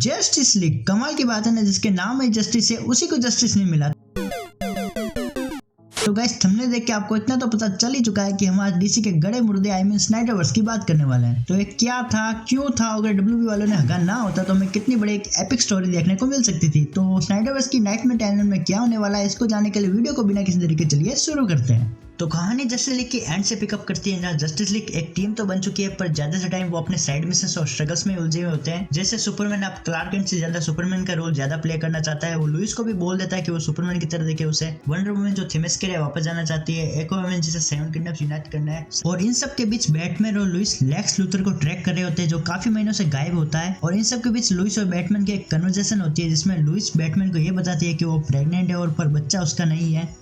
Justice league, कमाल की बात है ना, जिसके नाम में जस्टिस है उसी को जस्टिस नहीं मिला। तो गाइस थंबनेल देख के आपको इतना तो पता चल ही चुका है कि हम आज डीसी के गड़े मुर्दे आई मीन स्नाइडरवर्स की बात करने वाले हैं। तो ये क्या था, क्यों था, अगर डब्ल्यूबी वालों ने हगा ना होता तो हमें कितनी बड़ी एक एपिक स्टोरी देखने को मिल सकती थी। तो स्नाइडरवर्स की नाइटमेयर टाइमलाइन में क्या होने वाला है, इसको जानने के लिए वीडियो को बिना किसी तरीके चलिए शुरू करते हैं। तो कहानी जस्टिस लीग के एंड से पिकअप करती है, जहाँ जस्टिस लीग एक टीम तो बन चुकी है, पर ज्यादा से टाइम वो अपने साइड मिशंस और स्ट्रगल्स में उलझे हुए होते हैं। जैसे सुपरमैन अब क्लार्क केंट से ज्यादा सुपरमैन का रोल ज्यादा प्ले करना चाहता है। वो लुइस को भी बोल देता है कि वो सुपरमैन की तरह देखे उसे। वंडर वुमन जो थेमिस के लिए वापस जाना चाहती है, एक्वामैन जिसे सेवन किंगडम्स यूनाइट करना है। और इन सब के बीच बैटमैन और लुइस लेक्स लूथर को ट्रैक कर रहे होते हैं, जो काफी महीनों से गायब होता है। और इन सब के बीच लुइस और बैटमैन की एक कन्वर्सेशन होती है, जिसमें लुइस बैटमैन को ये बताती है कि वो प्रेग्नेंट है और पर बच्चा उसका नहीं है।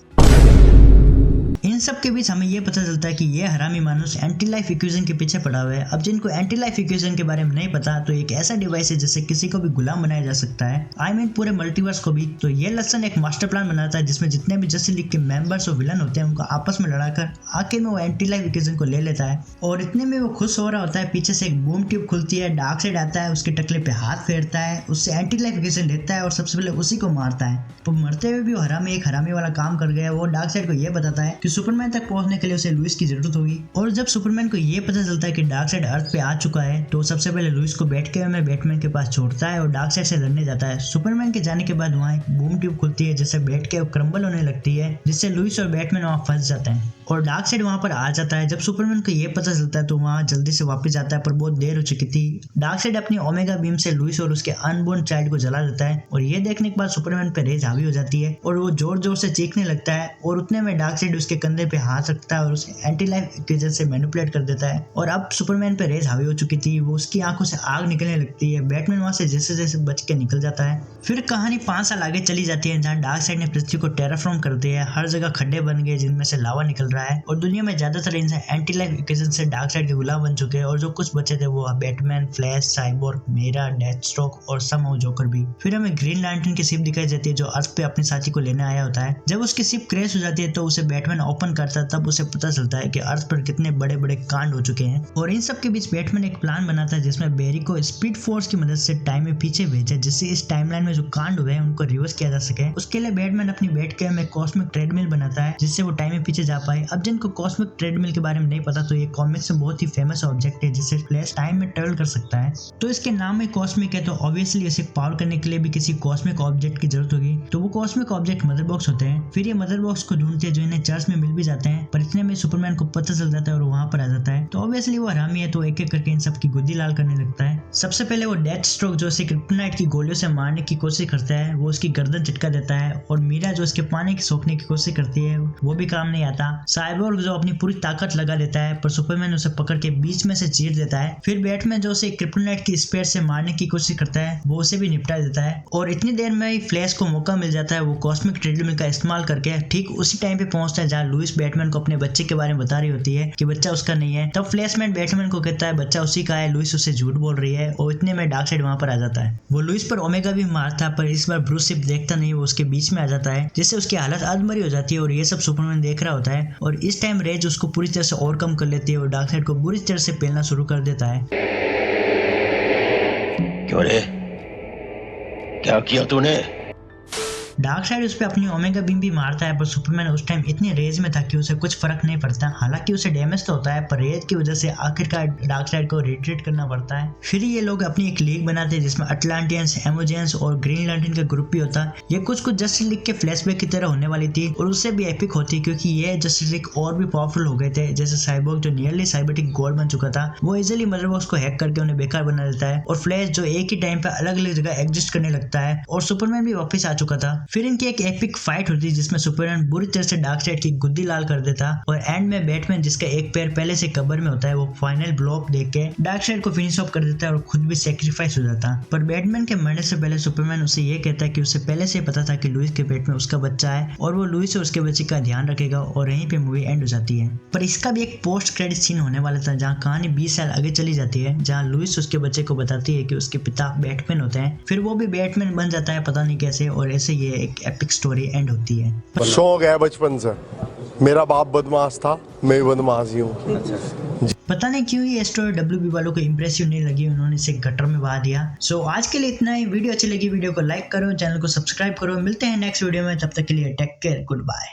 इन सब के बीच हमें यह पता चलता है कि यह हरामी मानुस एंटी लाइफ इक्वेशन के पीछे पड़ा हुआ है। अब जिनको एंटी लाइफ इक्वेशन के बारे में नहीं पता, तो एक ऐसा डिवाइस है जिससे किसी को भी गुलाम बनाया जा सकता है, आई मीन पूरे मल्टीवर्स को भी। तो ये लसन एक मास्टर प्लान बनाता है, जिसमें जितने भी जस्टिस लीग के मेंबर्स और विलन होते हैं उनको आपस में लड़ाकर आखिर में वो एंटी लाइफ इक्वेशन को ले लेता है। और इतने में वो खुश हो रहा होता है, पीछे से एक बूम ट्यूब खुलती है, डार्कसाइड आता है, उसके टकले पे हाथ फेरता है, उससे एंटी लाइफ इक्वेशन लेता है और सबसे पहले उसी को मारता है। तो मरते हुए भी वो हरामी एक हरामी वाला काम कर गया। वो डार्कसाइड को ये बताता है कि सुपरमैन तक पहुंचने के लिए उसे लुइस की जरूरत होगी। और जब सुपरमैन को ये पता चलता है कि डार्कसाइड अर्थ पे आ चुका है, तो सबसे पहले लुइस को बैठ के में बैटमैन के पास छोड़ता है और डार्कसाइड से लड़ने जाता है। सुपरमैन के जाने के बाद वहाँ एक बूम ट्यूब खुलती है, जिससे बैठ के क्रम्बल होने लगती है, जिससे लुइस और बैटमैन वहाँ फंस जाते हैं और डार्कसाइड वहाँ पर आ जाता है। जब सुपरमैन को ये पता चलता है तो वहाँ जल्दी से वापस जाता है, पर बहुत देर हो चुकी थी। डार्कसाइड अपनी ओमेगा बीम से लुइस और उसके अनबोर्न चाइल्ड को जला देता है और ये देखने के बाद सुपरमैन पे रेज हावी हो जाती है और वो जोर जोर से चीखने लगता है। और उतने में डार्कसाइड उसके कंधे पे हाथ रखता है और उसे एंटी लाइफ इक्वेशन से मैनिपुलेट कर देता है। और अब सुपरमैन पे रेज हावी हो चुकी थी, वो उसकी आंखों से आग निकलने लगती है। बैटमैन वहाँ से जैसे जैसे बच के निकल जाता है। फिर कहानी 5 साल आगे चली जाती है, जहाँ डार्कसाइड ने पृथ्वी को टेराफॉर्म कर दिया है। हर जगह खड्डे बन गए जिनमें से लावा निकल रहा है और दुनिया में ज्यादातर इंसान एंटी लाइफ इक्वेशन से डार्कसाइड के गुलाम बन चुके हैं। और जो कुछ बचे थे वो Batman, Flash, Cyborg, Mera, Deathstroke और समहाउ जोकर भी। फिर हमें ग्रीन लैंटर्न की शिप दिखाई जाती है, जो अर्थ पे अपने साथी को लेने आया होता है। जब उसकी शिप क्रैश हो जाती है तो उसे बैटमैन ओपन करता है, तब उसे पता चलता है कि अर्थ पर कितने बड़े बड़े कांड हो चुके हैं। और इन सब के बीच बैटमैन एक प्लान बनाता है, जिसमें बेरी को स्पीड फोर्स की मदद से टाइम में पीछे भेजा, जिससे इस टाइमलाइन में जो कांड हुए हैं उनको रिवर्स किया जा सके। उसके लिए बैटमैन अपनी बैट के में कॉस्मिक ट्रेडमिल बनाता है, जिससे वो टाइम में पीछे जा पाए। अब जिनको कॉस्मिक ट्रेडमिल के बारे में नहीं पता, तो ये कॉमिक्स में बहुत ही फेमस ऑब्जेक्ट है, जिससे फ्लैश टाइम में ट्रेवल कर सकता है। तो इसके नाम में कॉस्मिक है, तो ऑब्वियसली इसे पावर करने के लिए भी किसी कॉस्मिक ऑब्जेक्ट की जरूरत होगी। तो वो कॉस्मिक ऑब्जेक्ट मदर बॉक्स होते हैं। फिर ये मदर बॉक्स को ढूंढते हैं, जो इन्हें चर्च में मिल भी जाते हैं, पर इतने में सुपरमैन को पता चल जाता है और वहां पर आ जाता है। तो ऑब्वियसली वो हरामी है, तो एक एक करके इन सब की गुद्दी लाल करने लगता है। सबसे पहले वो डेथस्ट्रोक, जो उसे क्रिप्टोनाइट की गोलियों से मारने की कोशिश करता है, वो उसकी गर्दन झटका देता है। और मीरा जो उसके पानी की सोखने की कोशिश करती है, वो भी काम नहीं आता। साइबोर्ग जो अपनी पूरी ताकत लगा देता है, पर सुपरमैन उसे पकड़ के बीच में से चीर देता है। फिर बैटमैन जो उसे क्रिप्टोनाइट की स्पेयर से मारने की कोशिश करता है, वो उसे भी निपटा देता है। और इतनी देर में ही फ्लैश को मौका मिल जाता है, वो कॉस्मिक ट्रेडमिल का इस्तेमाल करके ठीक उसी टाइम पे पहुंचता है जहाँ लुइस बैटमैन को अपने बच्चे के बारे में बता रही होती है कि बच्चा उसका नहीं है। तब फ्लैशमैन बैटमैन को कहता है बच्चा उसी का है, लुइस उसे झूठ बोल रही है। और इतने में डार्कसाइड वहां पर आ जाता है। वो लुइस पर ओमेगा भी मारता है, पर इस बार ब्रूस सिर्फ देखता नहीं, वो उसके बीच में आ जाता है, जिससे उसकी हालत अधमरी हो जाती है। और ये सब सुपरमैन देख रहा होता है और इस टाइम रेज उसको पूरी तरह से ओवरकम कर लेती है और डार्कसाइड को बुरी तरह से पेलना शुरू कर देता है। क्यों रे? क्या किया तूने? डार्कसाइड उस पर अपनी ओमेगा बीम भी मारता है, पर सुपरमैन उस टाइम इतनी रेज में था कि उसे कुछ फर्क नहीं पड़ता। हालांकि उसे डैमेज तो होता है, पर रेज की वजह से आखिरकार डार्कसाइड को रिट्रीट करना पड़ता है। फिर ये लोग अपनी एक लीग बनाते हैं, जिसमें अटलांटियंस, एमोजेंस और ग्रीन लैंटर्न का ग्रुप भी होता है। ये कुछ जस्टिस लीग के फ्लैशबैक की तरह होने वाली थी और उससे भी एपिक होती, क्योंकि ये जस्टिस लीग और भी पावरफुल हो गए थे। जैसे साइबोर्ग जो नियरली साइबरटिक गॉड बन चुका था, वो इजिली मदरबॉक्स को हैक करके उन्हें बेकार बना देता है। और फ्लैश जो एक ही टाइम पे अलग अलग जगह एग्जिस्ट करने लगता है। और सुपरमैन भी वापस आ चुका था। फिर इनकी एक एपिक फाइट होती है, जिसमें सुपरमैन बुरी तरह से डार्कसाइड की गुद्दी लाल कर देता और एंड में बैटमैन, जिसका एक पैर पहले से कब्र में होता है, वो फाइनल ब्लॉक देख के डार्कसाइड को फिनिश ऑफ कर देता है और खुद भी सैक्रिफाइस हो जाता। पर बैटमैन के मरने से पहले सुपरमैन उसे ये कहता है कि उसे पहले से पता था कि लुइस के पेट में उसका बच्चा है और वो लुइस और उसके बच्चे का ध्यान रखेगा। और यहीं पे मूवी एंड हो जाती है। पर इसका भी एक पोस्ट क्रेडिट सीन होने वाला था, जहाँ कहानी 20 साल आगे चली जाती है, जहाँ लुइस उसके बच्चे को बताती है कि उसके पिता बैटमैन होते हैं। फिर वो भी बैटमैन बन जाता है, पता नहीं कैसे। और ऐसे ये एक एपिक स्टोरी एंड होती है। शौक है बचपन से, मेरा बाप बदमाश था, मैं भी बदमाश ही हूँ। पता नहीं क्यों ये स्टोरी डब्ल्यूबी वालों को इंप्रेसिव नहीं लगी, उन्होंने इसे गटर में बहा दिया। सो आज के लिए इतना ही। वीडियो अच्छी लगी वीडियो को लाइक करो, चैनल को सब्सक्राइब करो। मिलते हैं नेक्स्ट वीडियो में, तब तक के लिए टेक केयर, गुड बाय।